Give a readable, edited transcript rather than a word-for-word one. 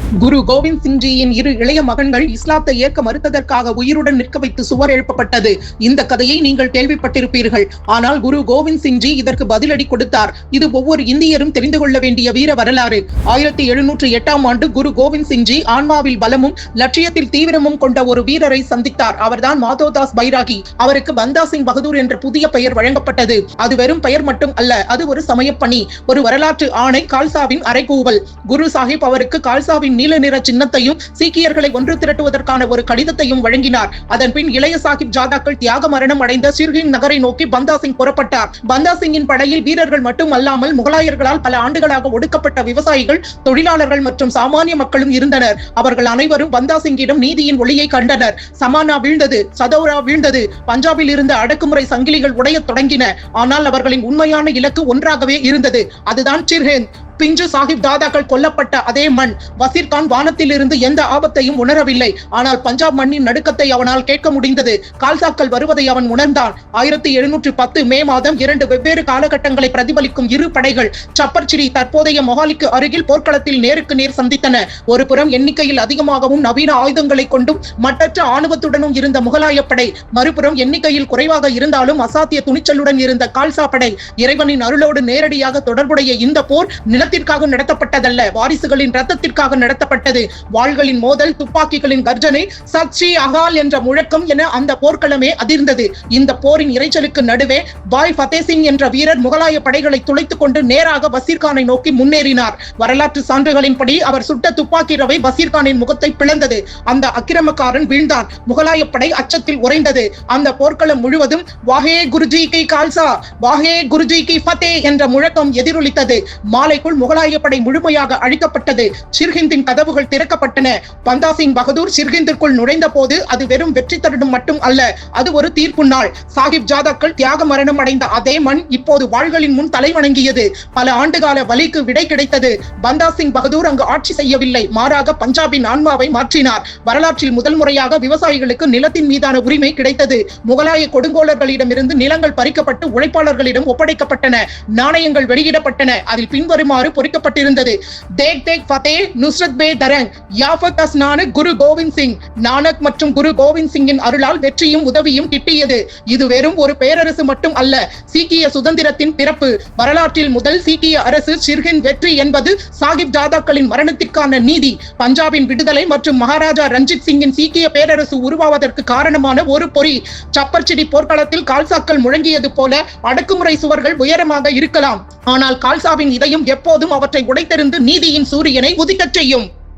குரு கோவிந்த் சிங்ஜியின் இரு இளைய மகன்கள் இஸ்லாத்தை ஏற்க மறுத்ததற்காக உயிருடன் நிற்க வைத்து சுவர் எழுப்பப்பட்டது. இந்த கதையை நீங்கள் கேள்விப்பட்டிருப்பீர்கள். ஆனால் குரு கோவிந்த் சிங்ஜி இதற்கு பதிலடி கொடுத்தார். இது ஒவ்வொரு இந்தியரும் தெரிந்து கொள்ள வேண்டிய வீர வரலாறு. 1708ஆம் ஆண்டு குரு கோவிந்த் சிங்ஜி ஆன்மாவில் பலமும் லட்சியத்தில் தீவிரமும் கொண்ட ஒரு வீரரை சந்தித்தார். அவர்தான் மாதோதாஸ் பைராகி. அவருக்கு பந்தா சிங் பகதூர் என்ற புதிய பெயர் வழங்கப்பட்டது. அது வெறும் பெயர் மட்டும் அல்ல, அது ஒரு சமயப்பணி, ஒரு வரலாற்று ஆணை, கால்சாவின் அறைகூவல். குரு சாஹிப் அவருக்கு கால்சாவின் நீல நிற சின்னத்தையும் சீக்கியர்களை ஒன்று திரட்டுவதற்கான ஒரு கடிதத்தையும் வழங்கினார். அதன் பின் இளைய சாஹிப் ஜாதாக்கள் தியாக மரணம் அடைந்த சிர்ஹிந்த் நகரை நோக்கி பந்தா சிங் புறப்பட்டார். பந்தா சிங்கின் படையில் வீரர்கள் மட்டும் அல்லாமல் முகலாயர்களால் பல ஆண்டுகளாக ஒடுக்கப்பட்ட விவசாயிகள், தொழிலாளர்கள் மற்றும் சாமானிய மக்களும் இருந்தனர். அவர்கள் அனைவரும் பந்தா சிங்கிடம் நீதியின் ஒளியை கண்டனர். சமானா வீழ்ந்தது, சதௌரா வீழ்ந்தது, பஞ்சாபில் இருந்த அடக்குமுறை சங்கிலிகள் உடையத் தொடங்கின. ஆனால் அவர்களின் உண்மையான இலக்கு ஒன்றாகவே இருந்தது. அதுதான் சிர்ஹிந்த். பிஞ்சு சாஹிப் தாதாக்கள் கொல்லப்பட்ட அதே மண். வசீர் கான் வானத்தில் இருந்து எந்த ஆபத்தையும் உணரவில்லை. ஆனால் பஞ்சாப் மண்ணின் நடுக்கத்தை அவனால் கேட்க முடிந்தது. கால்சாக்கள் வருவதை அவன் உணர்ந்தான். 1710 மே மாதம் 2 வெவ்வேறு காலகட்டங்களை பிரதிபலிக்கும் இரு படைகள் சப்பர்சிரி, தற்போதைய மொஹாலிக்கு அருகில் போர்க்களத்தில் நேருக்கு நேர் சந்தித்தன. ஒரு புறம் எண்ணிக்கையில் அதிகமாகவும் நவீன ஆயுதங்களை கொண்டும் மட்டற்ற ஆணவத்துடனும் இருந்த முகலாய படை, மறுபுறம் எண்ணிக்கையில் குறைவாக இருந்தாலும் அசாத்திய துணிச்சலுடன் இருந்த கால்சா படை. இறைவனின் அருளோடு நேரடியாக தொடர்புடைய இந்த போர் நிலத்திற்காக நடத்தப்பட்டதல்ல, வாரிசுகளின் ரத்தத்திற்காக நடத்தப்பட்டது. வாள்களின் மோதல், துப்பாக்கிகளின் கர்ஜனை, சச்சி அகால் என்ற முழக்கம் என அந்த போர்க்களமே அதிர்ந்தது. இந்த போரின் இறைச்சலுக்கு நடுவே பாய் ஃபதே சிங் என்ற வீரர் முகலாய படைகளை துளைத்துக் கொண்டு நேராக வசீர்கானை நோக்கி முன்னேறினார். வரலாற்று சான்றுகளின்படி அவர் சுட்ட துப்பாக்கி ரவை வசீர்கானின் முகத்தை பிளந்தது. அந்த அக்கிரமக்காரன் வீழ்ந்தான். முகலாய படை அச்சத்தில் உறைந்தது. அந்த போர்க்களம் முழுவதும் வாஹே குருஜி கி கால்சா, வாஹே குருஜி கி ஃபதே என்ற முழக்கம் எதிரொலித்தது. மாலைக்குள் முகலாய படை முழுமையாக அழிக்கப்பட்டது. சிர்ஹிந்தின் கதவுகள் திறக்கப்பட்டன. பந்தா சிங் பகதூர் சிர்ஹிந்திற்குள் நுழைந்த போது அது வெறும் வெற்றி தருணம் மட்டும் அல்ல, அது ஒரு தீர்ப்பு நாள். சாஹிப் ஜாதாக்கள் தியாக மரணம் அடைந்த அதே மண் இப்போது வாள்களின் முன் தலை வணங்கியது. பல ஆண்டுகால வலிக்கு விடை கிடைத்தது. பந்தா சிங் பகதூர் அங்கு ஆட்சி செய்யவில்லை, மாறாக பஞ்சாபின் ஆன்மாவை மாற்றினார். வரலாற்றில் முதல் முறையாக விவசாயிகளுக்கு நிலத்தின் மீதான உரிமை கிடைத்தது. முகலாய கொடுங்கோலர்களிடமிருந்து நிலங்கள் பறிக்கப்பட்டு உழைப்பாளர்களிடம் ஒப்படைக்கப்பட்டன. நாணயங்கள் வெளியிடப்பட்டன. அதில் பின்வருமாறு பொறிக்கப்பட்டிருந்தது: தேக் தேக் ஃபதே நுஸ்ரத் பே தரங், யாஃபத் அஸ்னானு குரு கோவிந்த் சிங். நானக் மற்றும் குரு கோவிந்த் சிங்கின் அருளால் வெற்றியும் உதவியும் கிட்டியது. இது வெறும் ஒரு பேரரசு மட்டும் அல்ல, சீக்கிய சுதந்திரத்தின் பிறப்பு. வரலாற்றில் முதல் சீக்கிய அரசு சிர்ஹிந்த் வெற்றி என்பது சாஹிப் ஜாதாக்களின் மரணத்திற்கான நீதி. பஞ்சாபின் விடுதலை மற்றும் மகாராஜா ரஞ்சித் சிங்கின் சீக்கிய பேரரசு உருவாவதற்கு காரணமான ஒரு பொறி. சப்பர்சிடி போர்க்களத்தில் கால்சாக்கள் முழங்கியது போல அடக்குமுறை சுவர்கள் உயரமாக இருக்கலாம், ஆனால் கால்சாவின் இதயம் எப்போதும் அவற்றை உடைத்தெறிந்து நீதியின் சூரியனை உதிக்கச் செய்யும்.